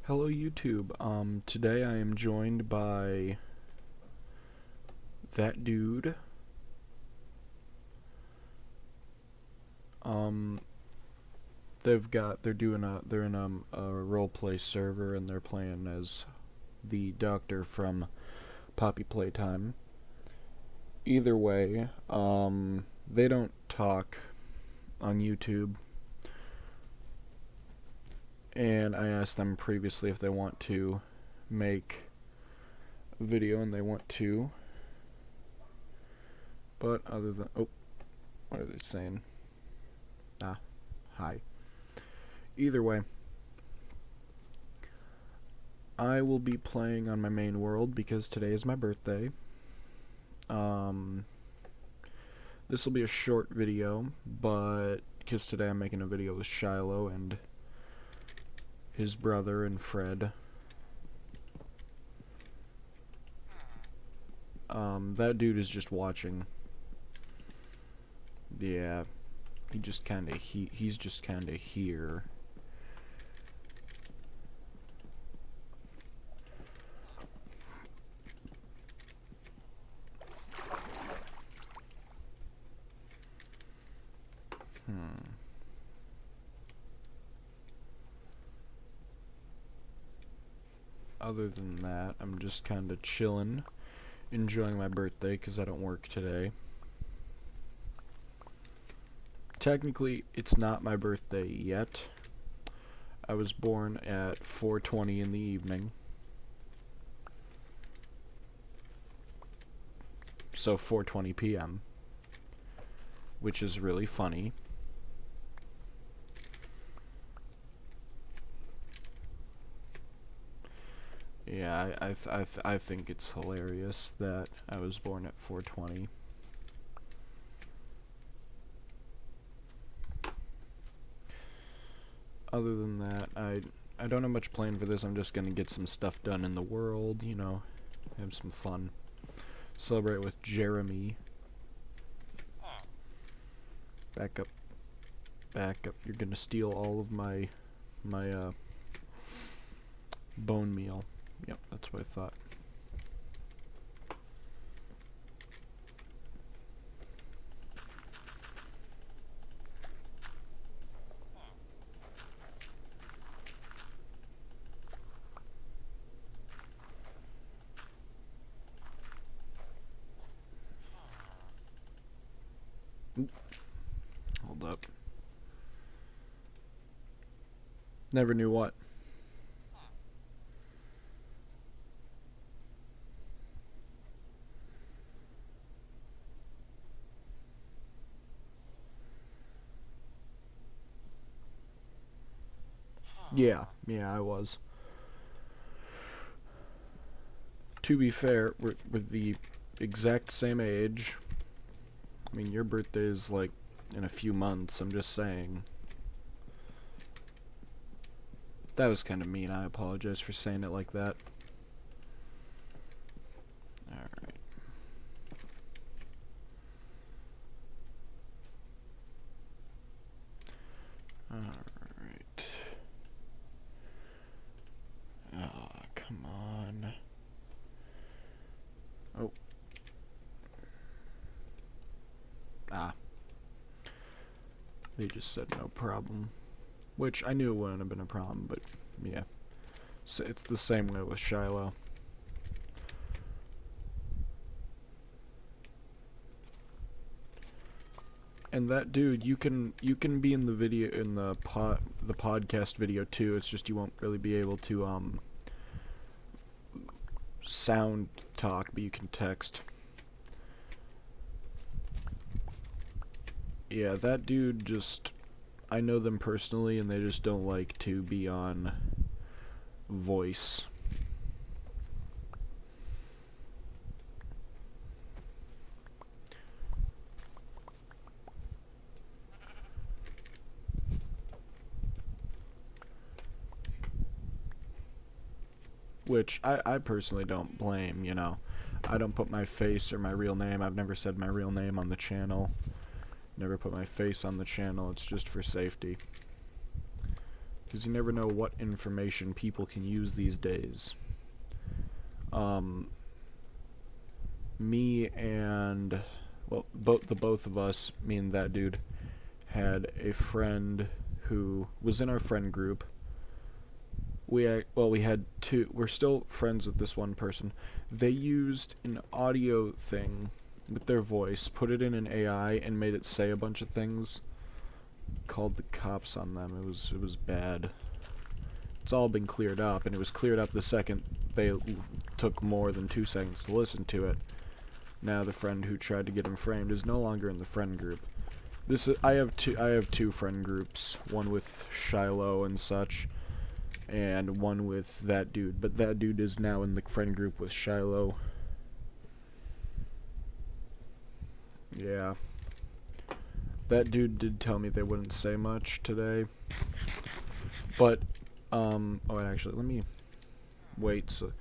Hello YouTube. Today I am joined by that dude. Um, they're in a roleplay server and they're playing as the doctor from Poppy Playtime. Either way, they don't talk on YouTube. And I asked them previously if they want to make a video, and they want to. But other than... Oh, what are they saying? Hi. Either way, I will be playing on my main world because today is my birthday. This will be a short video, but because today I'm making a video with Shiloh and his brother and Fred. That dude is just watching. Yeah, he's just kinda here. Other than that, I'm just kinda chilling, enjoying my birthday because I don't work today. Technically, it's not my birthday yet. I was born at 4:20 in the evening. So 4:20 p.m. which is really funny. Yeah, I think it's hilarious that I was born at 4:20. Other than that, I don't have much planned for this. I'm just gonna get some stuff done in the world, you know, have some fun. Celebrate with Jeremy. Back up. Back up. You're gonna steal all of my bone meal. Yep, that's what I thought. Oop. Hold up. Never knew what. Yeah, I was. To be fair, we're the exact same age. I mean, your birthday is like in a few months, I'm just saying. That was kind of mean. I apologize for saying it like that. Alright. Alright. Oh, come on. Oh. They just said no problem. Which I knew it wouldn't have been a problem, but yeah. So it's the same way with Shiloh. And that dude, you can be in the video, in the podcast video too. It's just you won't really be able to sound talk, but you can text. Yeah, that dude just, I know them personally, and they just don't like to be on voice. Which I personally don't blame, you know. I don't put my face or my real name. I've never said my real name on the channel. Never put my face on the channel. It's just for safety. because you never know what information people can use these days. Me and, well, both of us, me and that dude, had a friend who was in our friend group. We had two. We're still friends with this one person. They used an audio thing with their voice, put it in an AI, and made it say a bunch of things. Called the cops on them. It was bad. It's all been cleared up, and it was cleared up the second they took more than 2 seconds to listen to it. Now the friend who tried to get him framed is no longer in the friend group. I have two friend groups, one with Shiloh and such, and one with that dude, but that dude is now in the friend group with Shiloh. Yeah. That dude did tell me they wouldn't say much today. But, oh, actually, let me wait. So,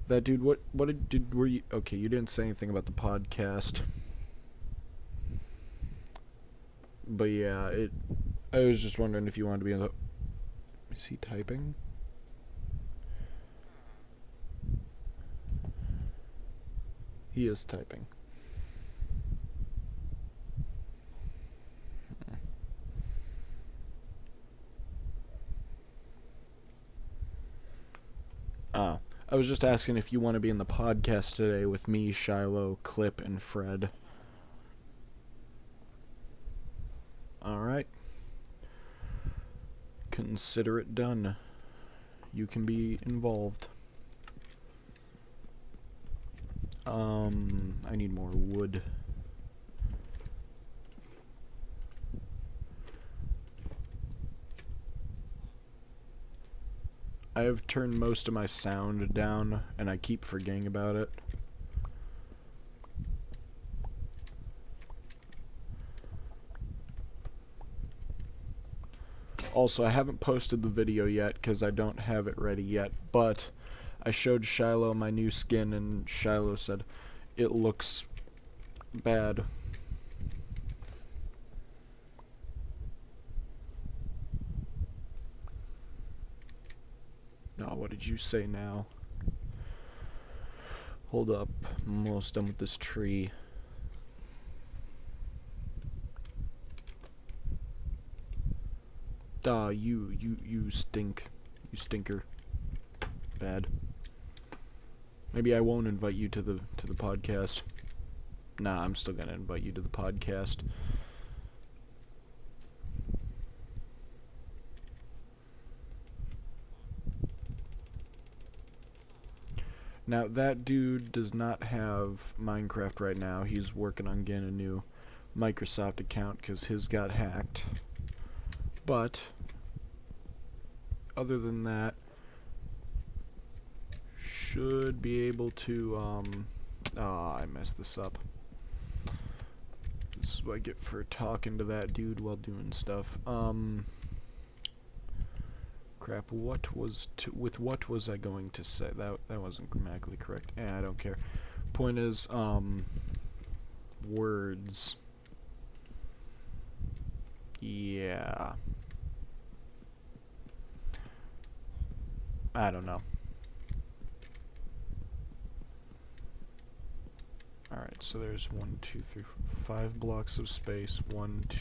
that dude, were you, okay, you didn't say anything about the podcast. But yeah, I was just wondering if you wanted to be in the, is he typing? He is typing. I was just asking if you want to be in the podcast today with me, Shiloh, Clip, and Fred. Alright. Consider it done. You can be involved. I need more wood. I have turned most of my sound down, and I keep forgetting about it. Also, I haven't posted the video yet because I don't have it ready yet, but I showed Shiloh my new skin, and Shiloh said, it looks bad. No, what did you say now? Hold up, I'm almost done with this tree. You stink. You stinker. Bad. Maybe I won't invite you to the podcast. Nah, I'm still gonna invite you to the podcast. Now, that dude does not have Minecraft right now. He's working on getting a new Microsoft account because his got hacked. But, other than that, should be able to, I messed this up. This is what I get for talking to that dude while doing stuff. Crap, what was I going to say? That wasn't grammatically correct. I don't care. Point is, words. Yeah. I don't know. Alright, so there's 1, 2, 3, 4, 5 blocks of space. 1, 2,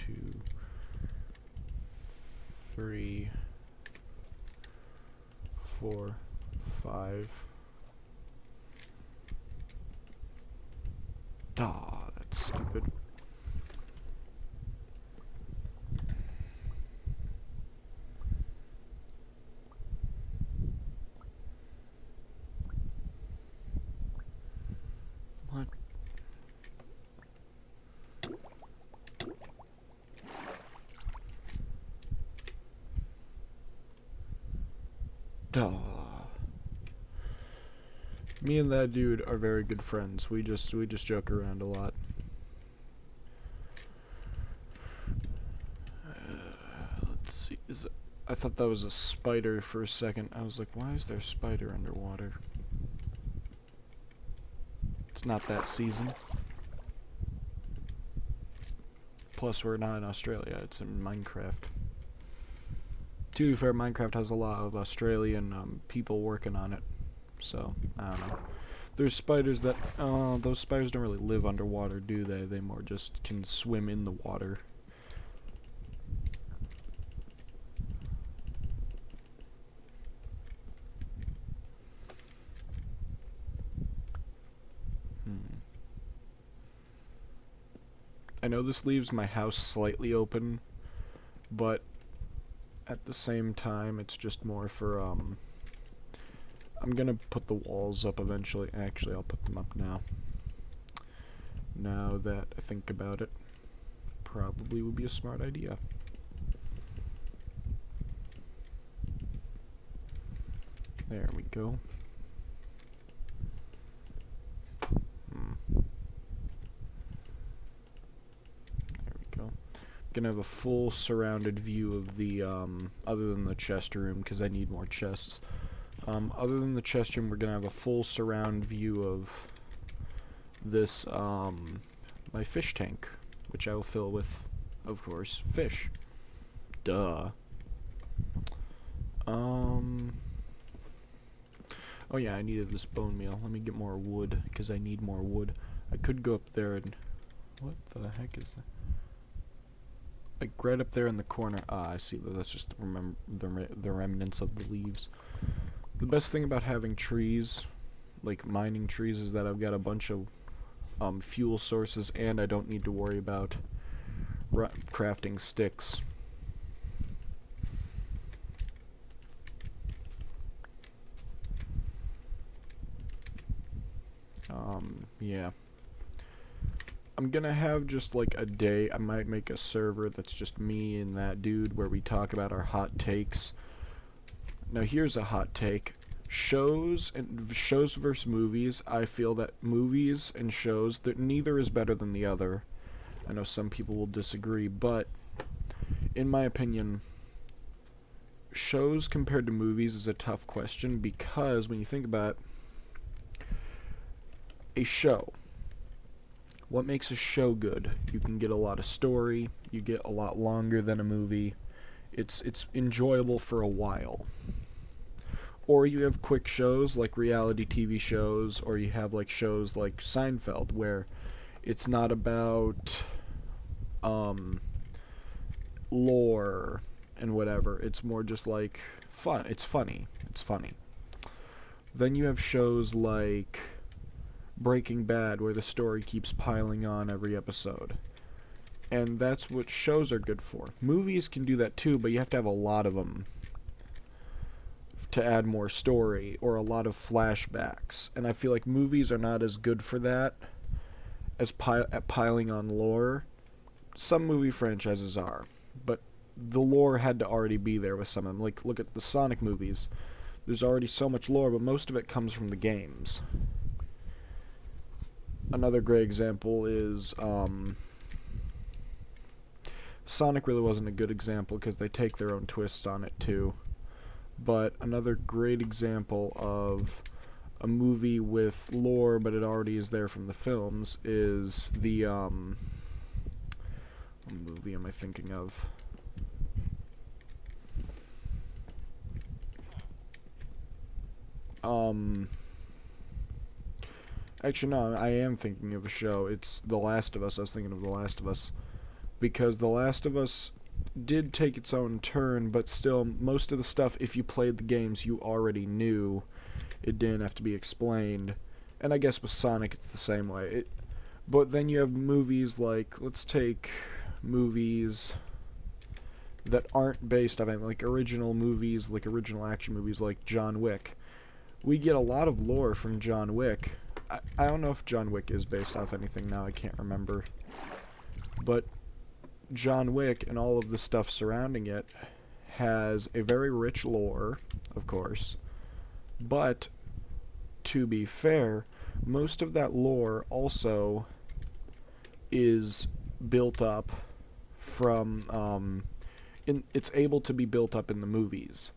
3, 4, 5. Ah, that's stupid. What? Duh. Me and that dude are very good friends. We just joke around a lot. Let's see. I thought that was a spider for a second. I was like, why is there a spider underwater? It's not that season. Plus, we're not in Australia. It's in Minecraft. To be fair, Minecraft has a lot of Australian people working on it, so I don't know. There's spiders that those spiders don't really live underwater, do they? They more just can swim in the water. I know this leaves my house slightly open, but at the same time, it's just more for, I'm gonna put the walls up eventually. Actually, I'll put them up now. Now that I think about it, probably would be a smart idea. There we go. Gonna have a full surrounded view of the other than the chest room, because I need more chests. Other than the chest room, we're gonna have a full surround view of this my fish tank, which I will fill with, of course, fish. Duh. Oh yeah, I needed this bone meal. Let me get more wood, because I need more wood. I could go up there and what the heck is that? Like right up there in the corner. Ah, I see. That's just the remnants of the leaves. The best thing about having trees, like mining trees, is that I've got a bunch of fuel sources, and I don't need to worry about crafting sticks. Yeah. I'm gonna have just like a day. I might make a server that's just me and that dude where we talk about our hot takes. Now here's a hot take. Shows versus movies. I feel that movies and shows, that neither is better than the other. I know some people will disagree, but in my opinion, shows compared to movies is a tough question, because when you think about it, a show, what makes a show good? You can get a lot of story, you get a lot longer than a movie, it's enjoyable for a while. Or you have quick shows like reality TV shows, or you have like shows like Seinfeld, where it's not about lore and whatever, it's more just like fun, it's funny. Then you have shows like Breaking Bad, where the story keeps piling on every episode. And that's what shows are good for. Movies can do that too, but you have to have a lot of them to add more story, or a lot of flashbacks. And I feel like movies are not as good for that as at piling on lore. Some movie franchises are, but the lore had to already be there with some of them. Like, look at the Sonic movies. There's already so much lore, but most of it comes from the games. Another great example is Sonic really wasn't a good example because they take their own twists on it too. But another great example of a movie with lore, but it already is there from the films, is the what movie am I thinking of? Actually, no, I am thinking of a show. It's The Last of Us. I was thinking of The Last of Us. Because The Last of Us did take its own turn, but still, most of the stuff, if you played the games, you already knew. It didn't have to be explained. And I guess with Sonic, it's the same way. But then you have movies like, let's take movies that aren't based on, like original movies, like original action movies like John Wick. We get a lot of lore from John Wick. I don't know if John Wick is based off anything now, I can't remember. But John Wick and all of the stuff surrounding it has a very rich lore, of course. But, to be fair, most of that lore also is built up from, it's able to be built up in the movies.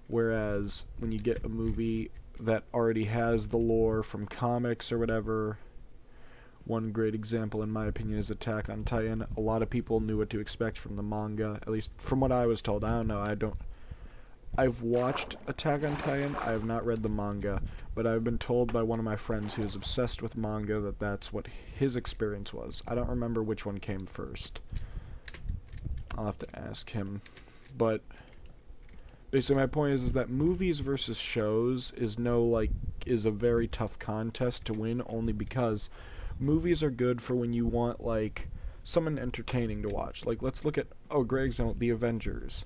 Whereas, when you get a movie that already has the lore from comics or whatever, one great example, in my opinion, is Attack on Titan. A lot of people knew what to expect from the manga, at least from what I was told. I don't know, I've watched Attack on Titan. I have not read the manga, but I've been told by one of my friends who is obsessed with manga that that's what his experience was. I don't remember which one came first. I'll have to ask him. But basically my point is that movies versus shows is a very tough contest to win, only because movies are good for when you want someone entertaining to watch. Like, let's look at great example, The Avengers.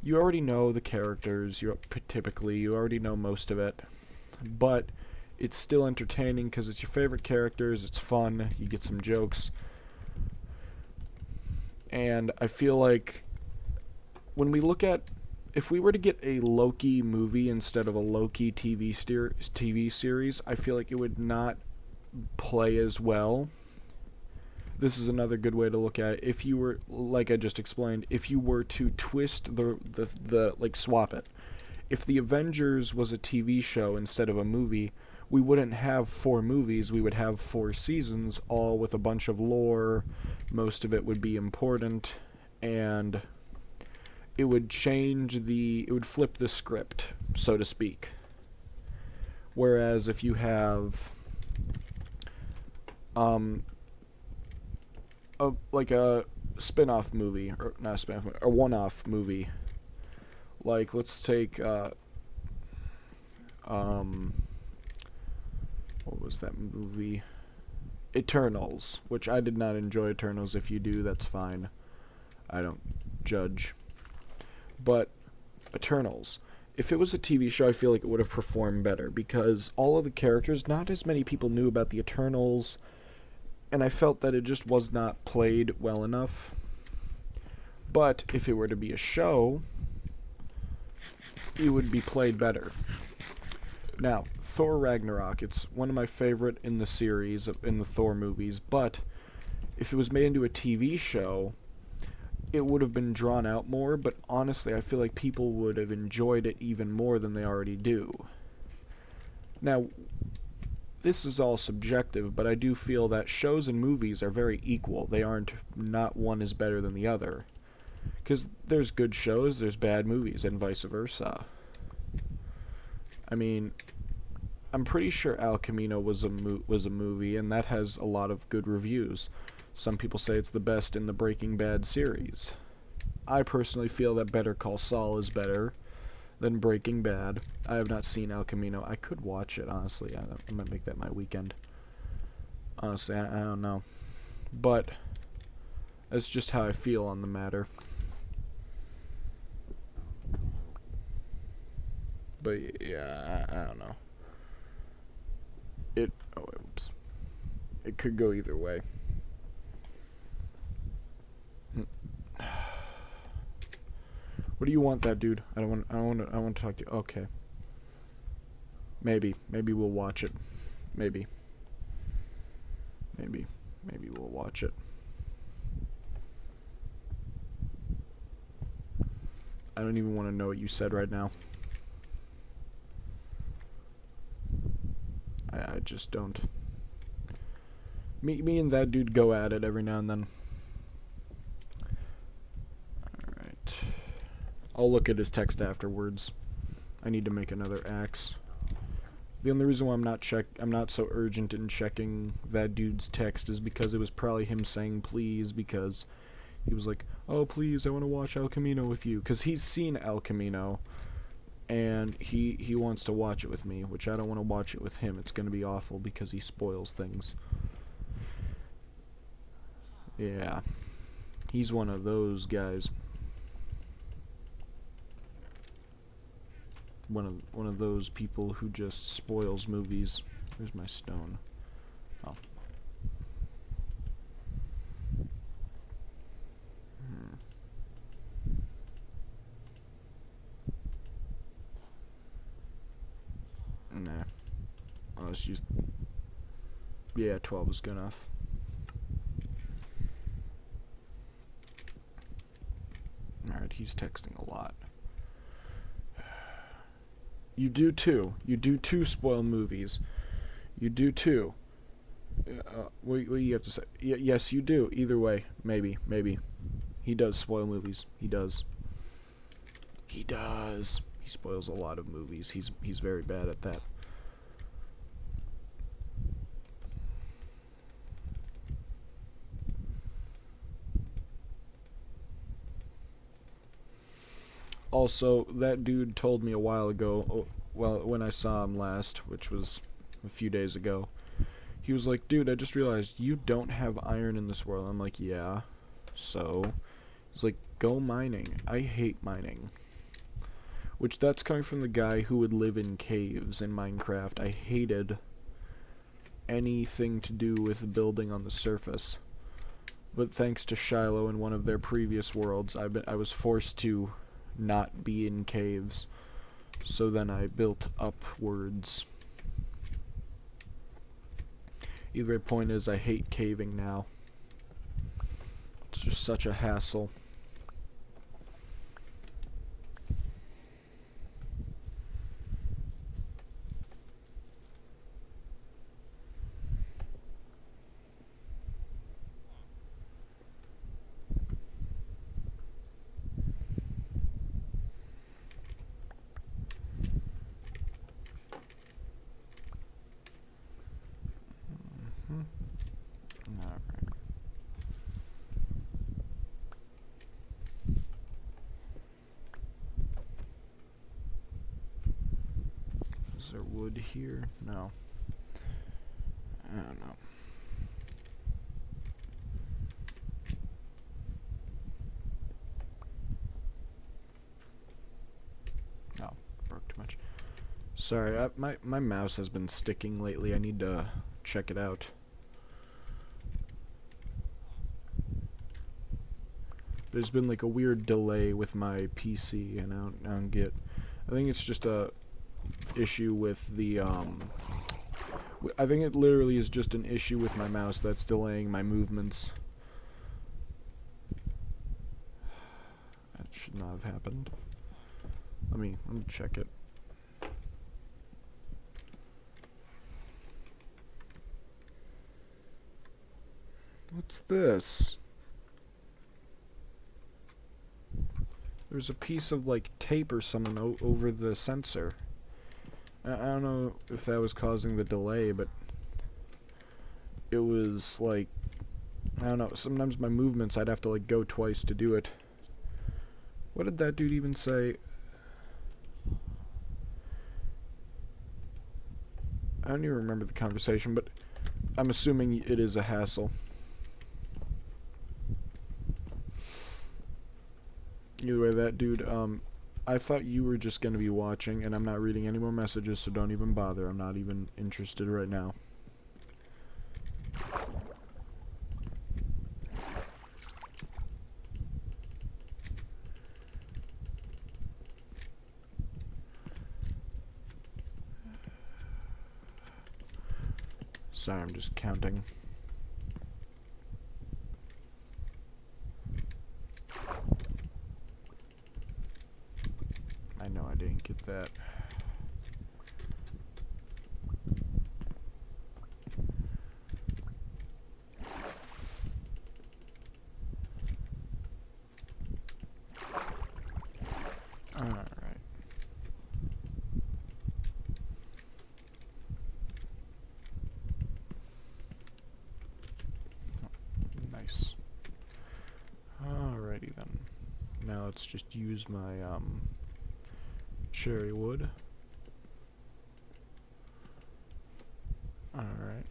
You already know the characters, you already know most of it, but it's still entertaining because it's your favorite characters, it's fun, you get some jokes. And I feel like if we were to get a Loki movie instead of a Loki TV series, I feel like it would not play as well. This is another good way to look at it. If you were, like I just explained, if you were to twist swap it. If The Avengers was a TV show instead of a movie, we wouldn't have 4 movies, we would have 4 seasons, all with a bunch of lore. Most of it would be important, and it would flip the script, so to speak. Whereas if you have a spin-off movie, or not a spin-off movie, a one-off movie. Like, let's take, what was that movie? Eternals, which I did not enjoy Eternals. If you do, that's fine. I don't judge. But Eternals, if it was a TV show, I feel like it would have performed better, because all of the characters, not as many people knew about the Eternals, and I felt that it just was not played well enough. But if it were to be a show, it would be played better. Now, Thor Ragnarok, it's one of my favorite in the series, in the Thor movies, but if it was made into a TV show, it would have been drawn out more, but honestly, I feel like people would have enjoyed it even more than they already do. Now, this is all subjective, but I do feel that shows and movies are very equal. They aren't, not one is better than the other. Because there's good shows, there's bad movies, and vice versa. I mean, I'm pretty sure El Camino was a movie, and that has a lot of good reviews. Some people say it's the best in the Breaking Bad series. I personally feel that Better Call Saul is better than Breaking Bad. I have not seen El Camino. I could watch it, honestly. I might make that my weekend. Honestly, I don't know. But that's just how I feel on the matter. But yeah, I don't know. Oops. It could go either way. What do you want, that dude? I want to talk to you. Okay. Maybe we'll watch it. Maybe we'll watch it. I don't even want to know what you said right now. I just don't. Me and that dude go at it every now and then. Alright. I'll look at his text afterwards. I need to make another axe. The only reason why I'm not so urgent in checking that dude's text is because it was probably him saying please, because he was like, oh please, I want to watch El Camino with you, because he's seen El Camino, and he wants to watch it with me, which I don't want to watch it with him. It's going to be awful because he spoils things. Yeah. He's one of those guys. One of those people who just spoils movies. Where's my stone? Oh. Nah. Let's use... Yeah, 12 is good enough. Alright, he's texting a lot. You do too. You do too spoil movies. You do too. What do you have to say? Yes, you do. Either way. Maybe. He does spoil movies. He does. He spoils a lot of movies. He's very bad at that. Also, that dude told me a while ago, well, when I saw him last, which was a few days ago, he was like, dude, I just realized you don't have iron in this world. I'm like, yeah, so? He's like, go mining. I hate mining. Which, that's coming from the guy who would live in caves in Minecraft. I hated anything to do with building on the surface. But thanks to Shiloh in one of their previous worlds, I was forced to not be in caves. So then I built upwards. Either way, point is, I hate caving now. It's just such a hassle. Alright. Is there wood here? No. I don't know. Oh, broke too much. Sorry, my mouse has been sticking lately. I need to check it out. There's been like a weird delay with my PC, and I don't get. I think it's just a issue with the I think it literally is just an issue with my mouse that's delaying my movements. That should not have happened. Let me check it. What's this? There's a piece of like tape or something over the sensor. I don't know if that was causing the delay, but it was like, I don't know, sometimes my movements I'd have to like go twice to do it. What did that dude even say? I don't even remember the conversation, but I'm assuming it is a hassle. Either way, that dude, I thought you were just going to be watching, and I'm not reading any more messages, so don't even bother. I'm not even interested right now. Sorry, I'm just counting. I know I didn't get that. Alright. Nice. Alrighty then. Now let's just use my cherry wood. Alright.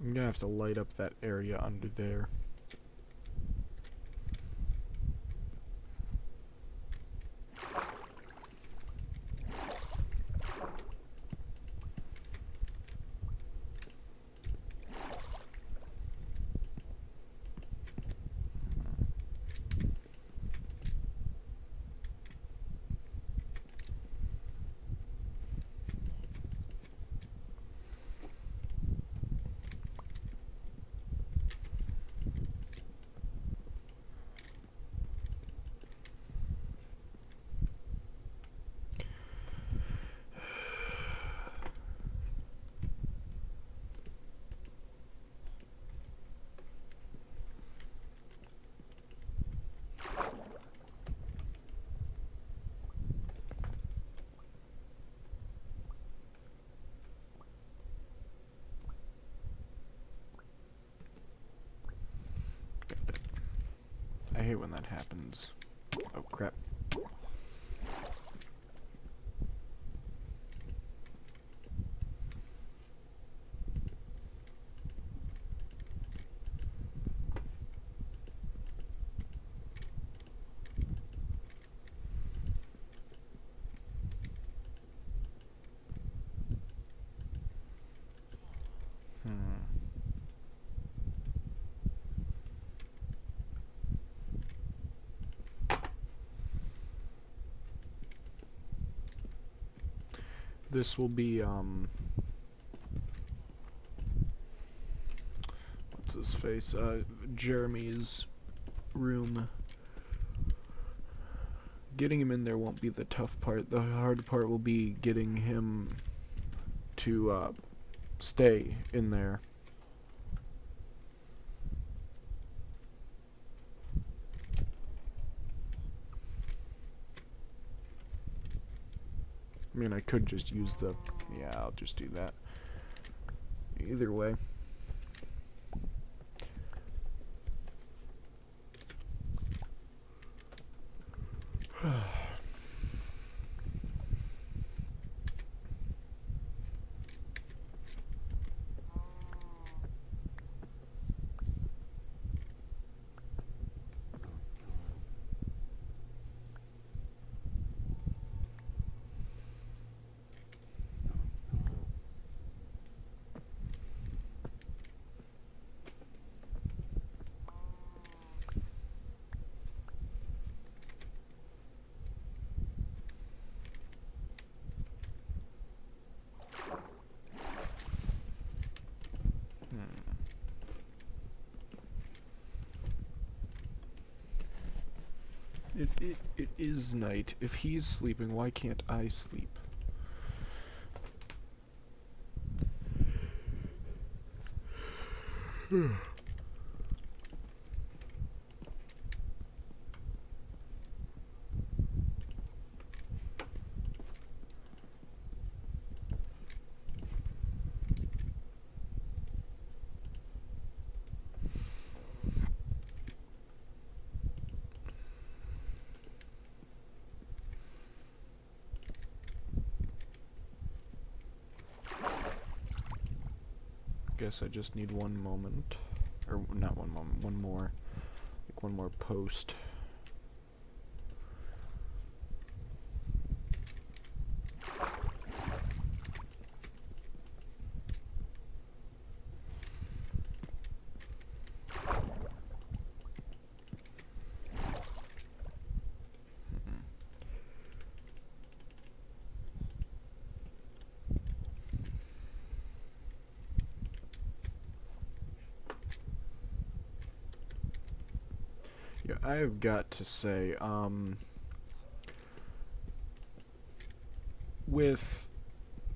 I'm gonna have to light up that area under there. hate when that happens. Oh, crap. This will be, what's his face? Jeremy's room. Getting him in there won't be the tough part. The hard part will be getting him to, stay in there. I mean, I could just use the... Yeah, I'll just do that. Either way. It is night. If he's sleeping, why can't I sleep? Guess I just need one moment. Or, not one moment, one more. Like, one more post. Yeah, I have got to say, with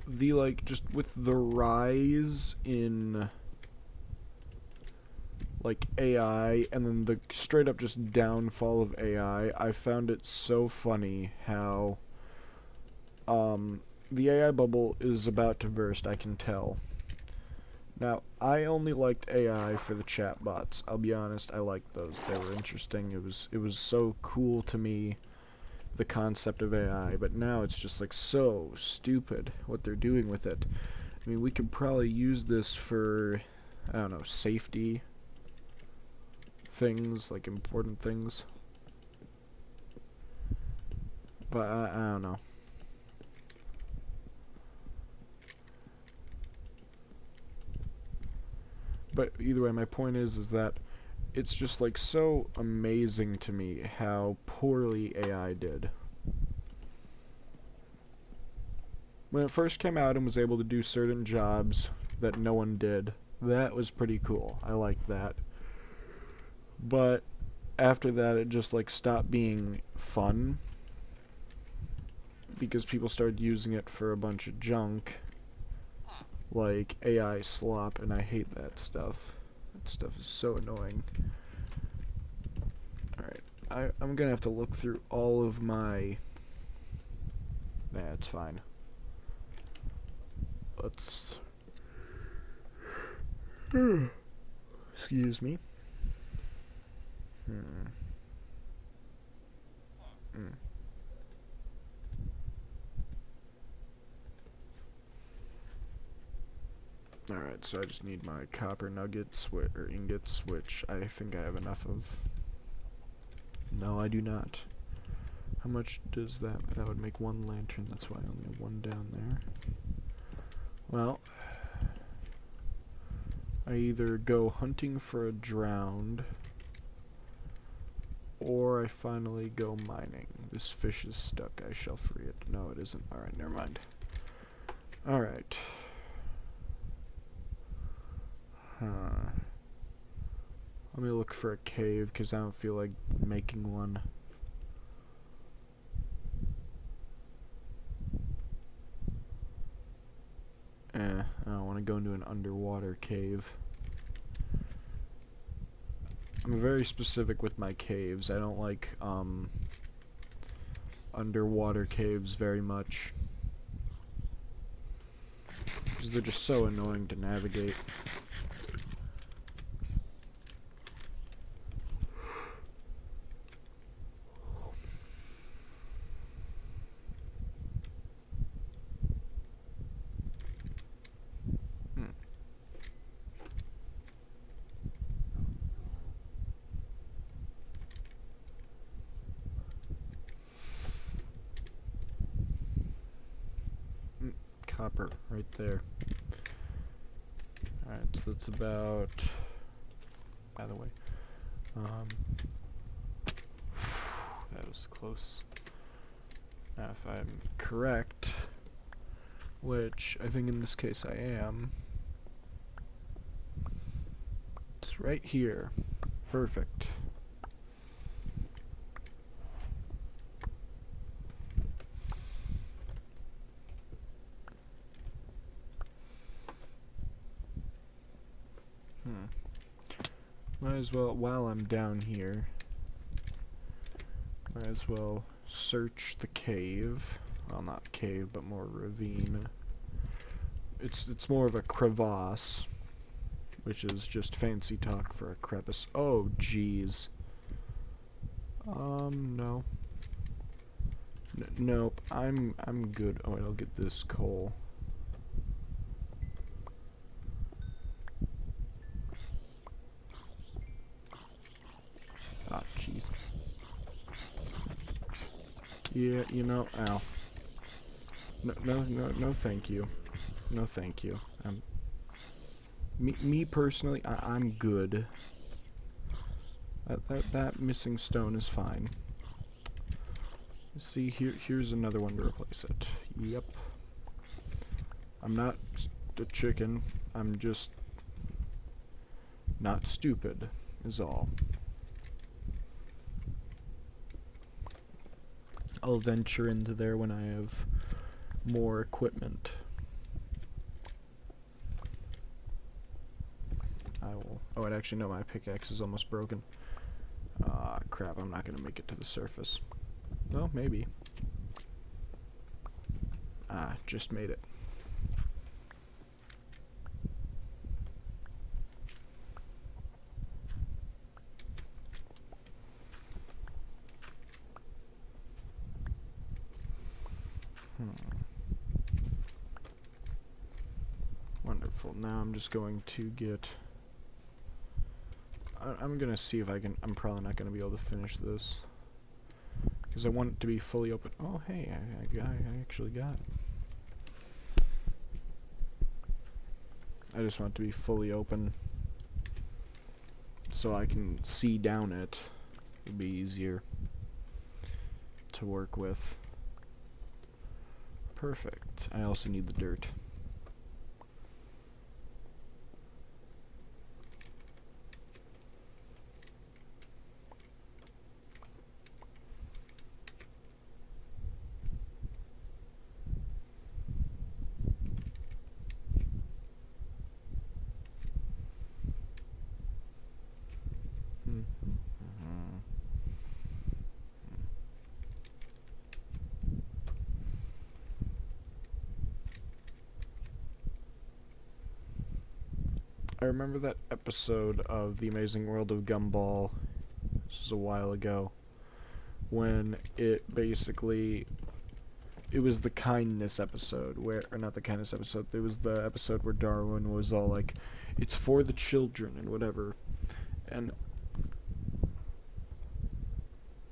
the, like, just with the rise in, like, AI, and then the straight up just downfall of AI, I found it so funny how, the AI bubble is about to burst, I can tell. Now, I only liked AI for the chatbots. I'll be honest, I liked those. They were interesting. It was so cool to me, the concept of AI, but now it's just like so stupid what they're doing with it. I mean, we could probably use this for, I don't know, safety things, like important things. But I don't know. But either way, my point is that it's just like so amazing to me how poorly AI did. When it first came out and was able to do certain jobs that no one did, that was pretty cool. I liked that. But after that, it just like stopped being fun because people started using it for a bunch of junk. Like AI slop, and I hate that stuff. That stuff is so annoying. Alright, I'm gonna have to look through all of my... Nah, it's fine. Let's... Excuse me. Mm. Alright, so I just need my copper nuggets, or ingots, which I think I have enough of. No, I do not. How much does that... That would make one lantern, that's why I only have one down there. Well, I either go hunting for a drowned, or I finally go mining. This fish is stuck, I shall free it. No, it isn't. Alright, never mind. Alright. Huh. Let me look for a cave, because I don't feel like making one. I don't want to go into an underwater cave. I'm very specific with my caves. I don't like, underwater caves very much. Because they're just so annoying to navigate. Copper right there. Alright, so that's about... By the way. That was close. Now if I'm correct, which I think in this case I am, it's right here. Perfect. Might as well, while I'm down here, might as well search the cave. Well, not cave, but more ravine. It's more of a crevasse, which is just fancy talk for a crevice. Oh, jeez. No. Nope. I'm good. Oh, I'll get this coal. Ah, jeez. Yeah, you know, ow. No, thank you. No, thank you. Me personally, I'm good. That missing stone is fine. See, here's another one to replace it. Yep. I'm not a chicken. I'm just not stupid, is all. I'll venture into there when I have more equipment. I will... Oh, and actually, no, my pickaxe is almost broken. Ah, crap, I'm not gonna make it to the surface. Well, maybe. Ah, just made it. Wonderful. Now I'm just going to get... I'm gonna see if I can... I'm probably not gonna be able to finish this. Because I want it to be fully open. Oh, hey, I actually got it. I just want it to be fully open so I can see down it. It'll be easier to work with. Perfect. I also need the dirt. I remember that episode of The Amazing World of Gumball, this was a while ago, when it basically, it was the kindness episode where, or not the kindness episode, it was the episode where Darwin was all like, it's for the children and whatever. And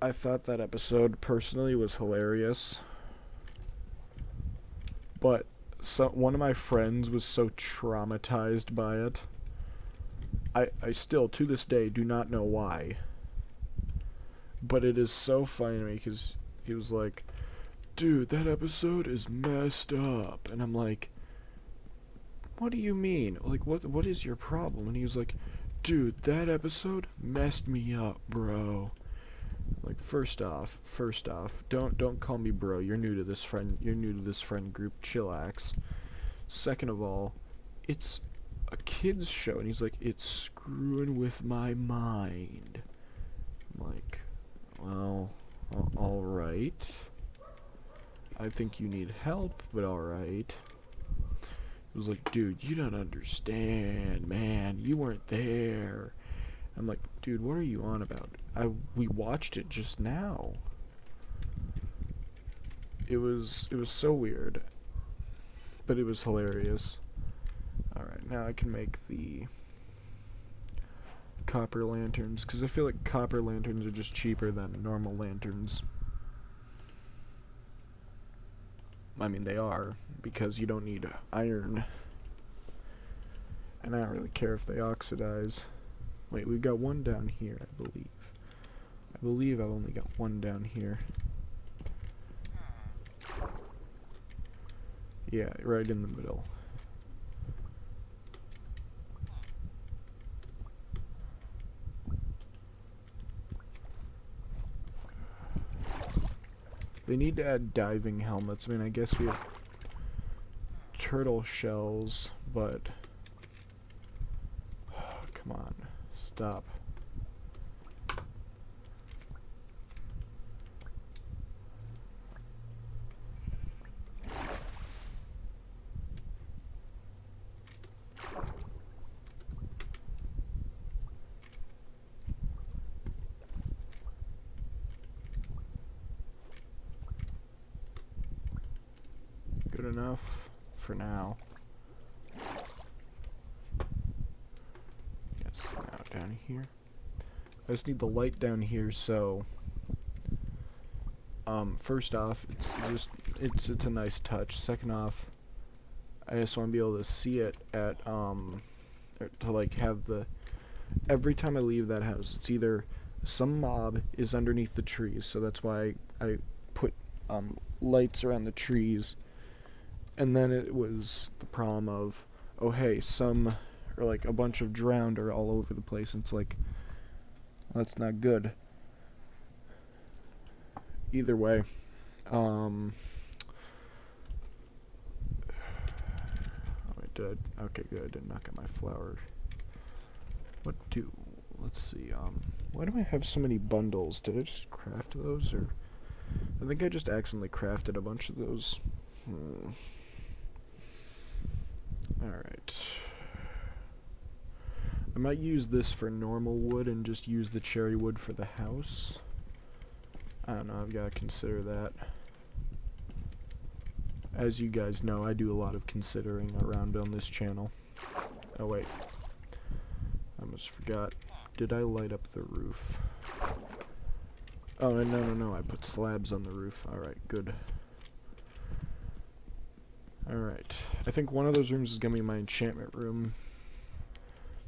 I thought that episode personally was hilarious, but one of my friends was so traumatized by it. I still, to this day, do not know why. But it is so funny to me because he was like, dude, that episode is messed up. And I'm like, what do you mean? Like, what is your problem? And he was like, dude, that episode messed me up, bro. Like, first off, don't call me bro. You're new to this friend group. Chillax. Second of all, it's a kids show, and he's like, it's screwing with my mind. I'm like, well, all right. I think you need help, but all right. It was like, dude, you don't understand, man. You weren't there. I'm like, dude, what are you on about? We watched it just now. It was so weird, but it was hilarious. Alright, now I can make the copper lanterns, because I feel like copper lanterns are just cheaper than normal lanterns. I mean, they are, because you don't need iron. And I don't really care if they oxidize. Wait, we've got one down here, I believe. I believe I've only got one down here. Yeah, right in the middle. They need to add diving helmets. I mean, I guess we have turtle shells, but... come on. Stop. Good enough for now. Yes, now down here. I just need the light down here, so first off, it's a nice touch. Second off, I just want to be able to see it at to like have the, every time I leave that house, it's either some mob is underneath the trees, so that's why I put lights around the trees. And then it was the problem of, oh hey, or like a bunch of drowned are all over the place. It's like, well, that's not good. Either way, oh wait, okay, good, I didn't knock out my flower. Let's see, why do I have so many bundles? Did I just craft those, or? I think I just accidentally crafted a bunch of those. Alright. I might use this for normal wood and just use the cherry wood for the house. I don't know, I've got to consider that. As you guys know, I do a lot of considering around on this channel. Oh wait. I almost forgot. Did I light up the roof? Oh, no, I put slabs on the roof. Alright, good. Alright, I think one of those rooms is going to be my enchantment room.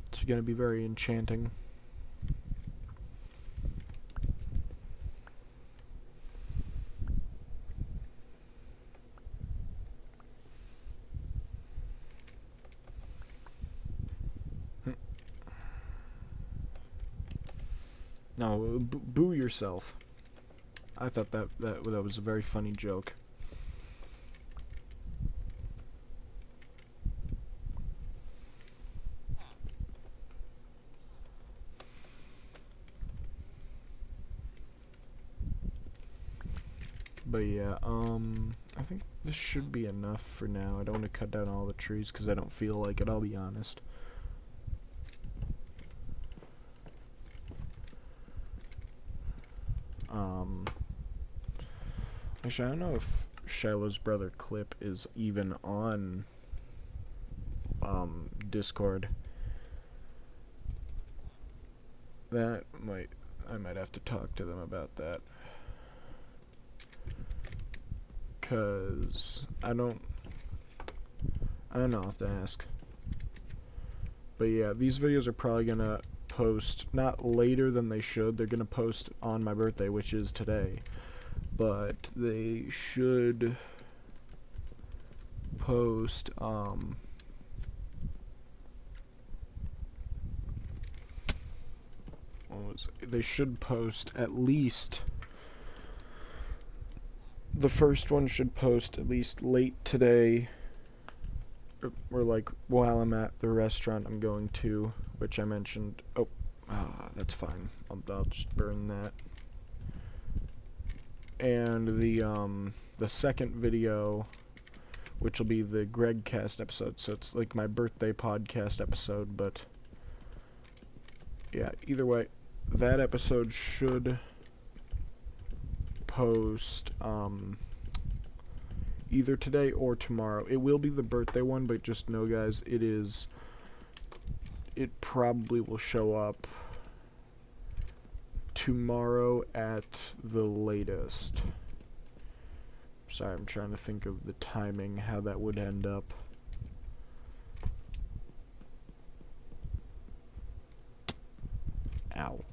It's going to be very enchanting. No, boo yourself. I thought that was a very funny joke. But yeah, I think this should be enough for now. I don't want to cut down all the trees because I don't feel like it, I'll be honest. Actually, I don't know if Shiloh's brother Clip is even on Discord. I might have to talk to them about that. 'Cause I don't know, I'll have to ask. But yeah, these videos are probably gonna post not later than they should. They're gonna post on my birthday, which is today. But they should post they should post at least, the first one should post at least late today, or like while I'm at the restaurant I'm going to, which I mentioned. That's fine. I'll just burn that. And the second video, which will be the Gregcast episode, so it's like my birthday podcast episode, but yeah, either way, that episode should post either today or tomorrow. It will be the birthday one, but just know, guys, it probably will show up tomorrow at the latest. Sorry, I'm trying to think of the timing, how that would end up. Ow.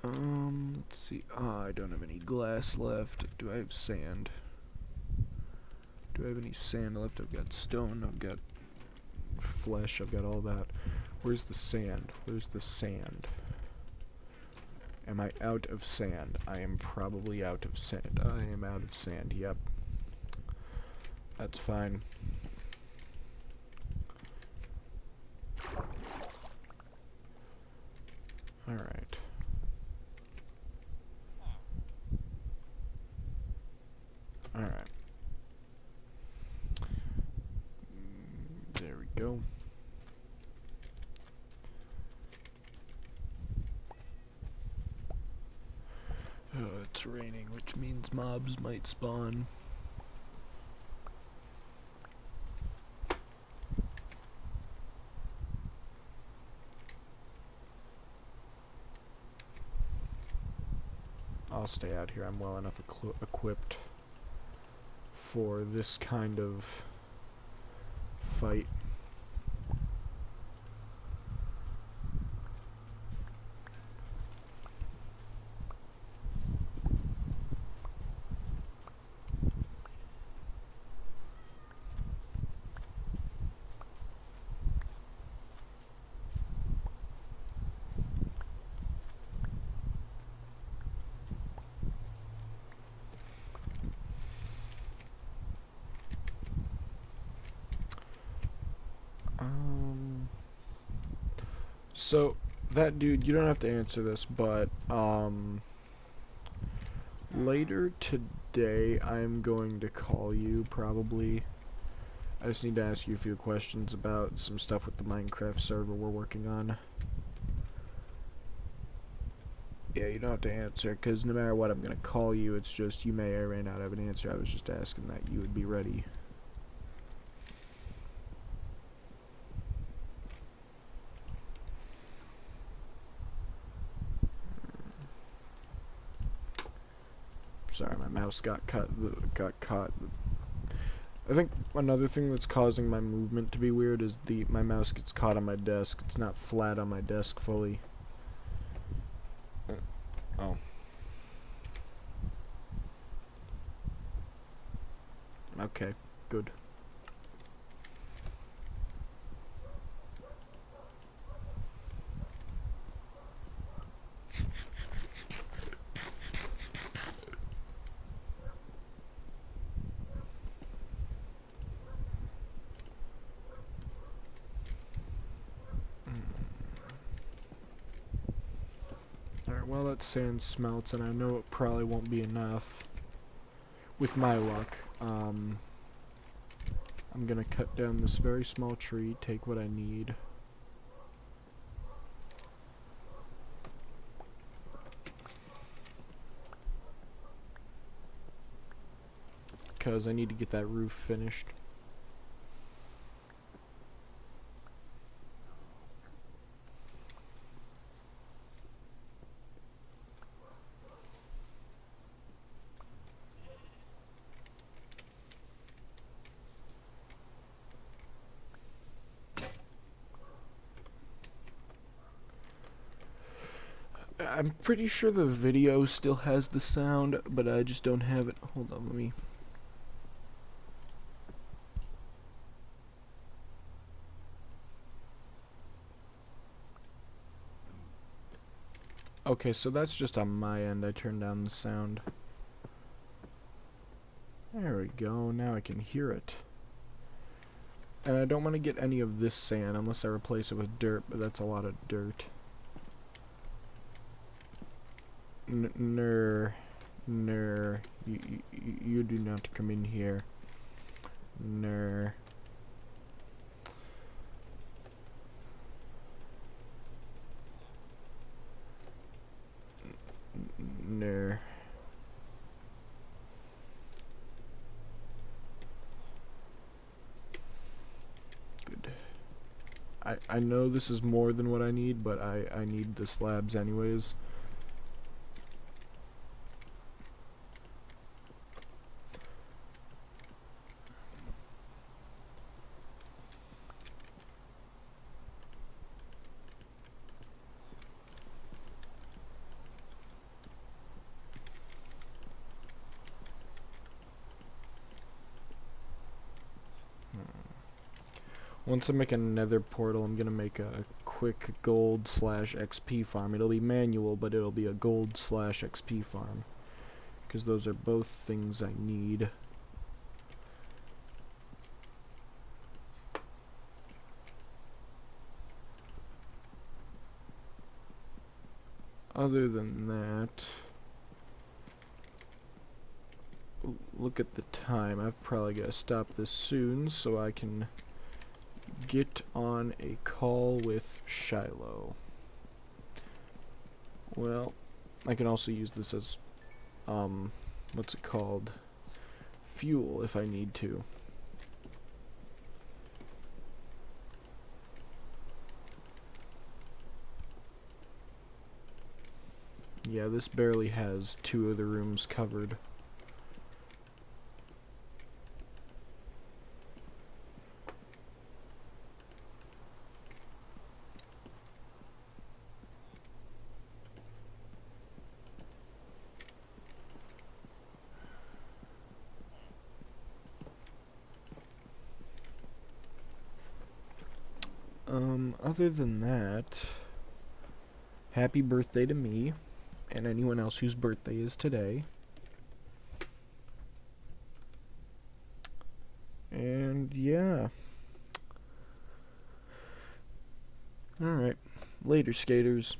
Let's see. I don't have any glass left. Do I have sand? Do I have any sand left? I've got stone, I've got flesh, I've got all that. Where's the sand? Where's the sand? Am I out of sand? I am probably out of sand. I am out of sand, yep. That's fine. Alright. Alright. There we go. It's raining, which means mobs might spawn. I'll stay out here. I'm well enough equipped for this kind of fight. So, that dude, you don't have to answer this, but, later today, I'm going to call you, probably. I just need to ask you a few questions about some stuff with the Minecraft server we're working on. Yeah, you don't have to answer, because no matter what, I'm going to call you. It's just, you may or may not have an answer. I was just asking that you would be ready. Sorry, my mouse got caught. I think another thing that's causing my movement to be weird is my mouse gets caught on my desk. It's not flat on my desk fully. Oh. Okay, good. Alright, well that sand smelts, and I know it probably won't be enough. With my luck, I'm gonna cut down this very small tree, take what I need. because I need to get that roof finished. I'm pretty sure the video still has the sound, but I just don't have it. Hold on, let me... Okay, so that's just on my end. I turned down the sound. There we go, now I can hear it. And I don't want to get any of this sand unless I replace it with dirt, but that's a lot of dirt. Ner, you do not come in here. Ner. Ner. Good. I know this is more than what I need, but I need the slabs anyways. Once I make a nether portal, I'm gonna make a quick gold/XP farm. It'll be manual, but it'll be a gold/XP farm. Because those are both things I need. Other than that... Look at the time. I've probably got to stop this soon so I can get on a call with Shiloh. Well, I can also use this as, what's it called? Fuel if I need to. Yeah, this barely has 2 of the rooms covered. Other than that, happy birthday to me, and anyone else whose birthday is today. And yeah. Alright. Later, skaters.